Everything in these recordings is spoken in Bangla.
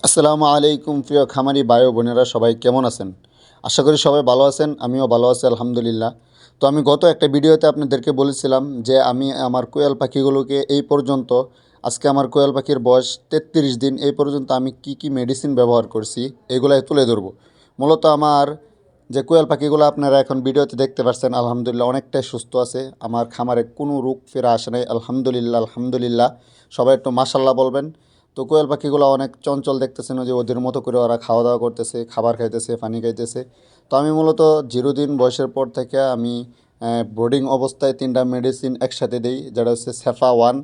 আসসালামু আলাইকুম প্রিয় খামারি ভাই ও বোনেরা, সবাই কেমন আছেন? আশা করি সবাই ভালো আছেন। আমিও ভালো আছি আলহামদুলিল্লাহ। তো আমি গত একটা ভিডিওতে আপনাদেরকে বলেছিলাম যে আমি আমার কোয়েল পাখিগুলোকে এই পর্যন্ত, আজকে আমার কোয়েল পাখির বয়স 33 দিন, এই পর্যন্ত আমি কি কি মেডিসিন ব্যবহার করছি এগুলাই তুলে ধরবো। মূলত আমার যে কোয়েল পাখিগুলো আপনারা এখন ভিডিওতে দেখতে পাচ্ছেন আলহামদুলিল্লাহ অনেকটাই সুস্থ আছে। আমার খামারে কোনো রোগ ফেরা আসে নাই আলহামদুলিল্লাহ আলহামদুলিল্লাহ। সবাই একটু মাশাল্লাহ বলবেন। তো কোয়েল পাখিগুলো অনেক চঞ্চল দেখতেছেন, যে ওদের মতো করে ওরা খাওয়া দাওয়া করতেছে, খাবার খাইতেছে, পানি খাইতেছে। তো আমি মূলত 0 দিন বয়সের পর থেকে আমি ব্রোডিং অবস্থায় 3টা মেডিসিন একসাথে দিই, যেটা হচ্ছে সেফা ওয়ান,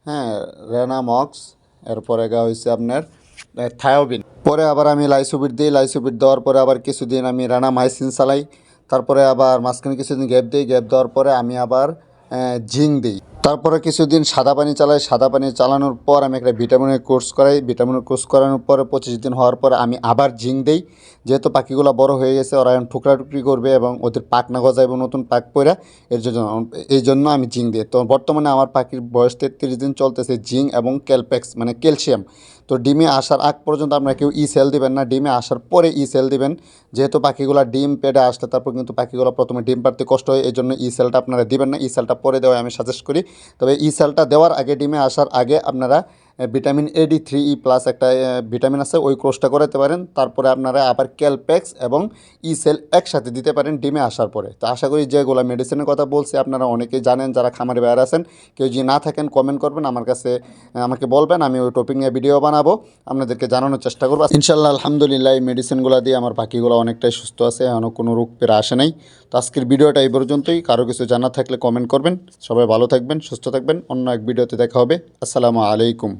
হ্যাঁ, রেনামক্স, এরপরে হচ্ছে আপনার থায়োবিন। পরে আবার আমি লাইসোবিট দিই, লাইসোবিট দেওয়ার পরে আবার কিছুদিন আমি রানামাইসিন চালাই। তারপরে আবার মাঝখানে কিছুদিন গ্যাপ দিই, গ্যাপ দেওয়ার পরে আমি আবার জিঙ্ক দিই। তারপরে কিছুদিন সাদা পানি চালাই, সাদা পানি চালানোর পর আমি একটা ভিটামিনের কোর্স করাই, ভিটামিনের কোর্স করানোর পরে 25 দিন হওয়ার পরে আমি আবার জিঙ্ক দিই। যেহেতু পাখিগুলো বড় হয়ে গেছে, ওরা এখন টুকরি করবে এবং ওদের পাক না গজায় এবং নতুন পাক পরে, এই জন্য আমি জিঙ্ক দিই। তো বর্তমানে আমার পাখির বয়স 33 দিন চলতেছে। জিঙ্ক এবং ক্যালপ্যাক্স মানে ক্যালসিয়াম। তো ডিমে আসার আগ পর্যন্ত আপনারা কেউ সেল দিবেন না, ডিমে আসার পরে সেল দিবেন। যেহেতু পাখিগুলো ডিম পেড়ে আসলে তারপর কিন্তু পাখিগুলো প্রথমে ডিম পাড়তে কষ্ট হয়, এই জন্য সেলটা আপনারা দিবেন না। সেলটা পরে দেওয়া আমি সাজেস্ট করি। তবে সেলটা দেওয়ার আগে, ডিমে আসার আগে আপনারা ভিটামিন AD3E+ একটা ভিটামিন আছে, ওই কোর্সটা করাতে পারেন। তারপরে আপনারা আবার ক্যালপ্যাক্স এবং সেল একসাথে দিতে পারেন ডিমে আসার পরে। তো আশা করি যেগুলো মেডিসিনের কথা বলছি আপনারা অনেকেই জানেন, যারা খামারে বাইরে আছেন। কেউ যদি না থাকেন কমেন্ট করবেন আমার কাছে, আমাকে বলবেন, আমি ওই টপিক নিয়ে ভিডিও বানাবো, আপনাদেরকে জানানোর চেষ্টা করবো। ইনশাল্লাহ আলহামদুলিল্লাহ এই মেডিসিনগুলো দিয়ে আমার পাখিগুলো অনেকটাই সুস্থ আছে, এখনও কোনো রোগ পেরা আসে নাই। তো আজকের ভিডিওটা এই পর্যন্তই। কারো কিছু জানা থাকলে কমেন্ট করবেন। সবাই ভালো থাকবেন, সুস্থ থাকবেন। অন্য এক ভিডিওতে দেখা হবে। আসসালামু আলাইকুম।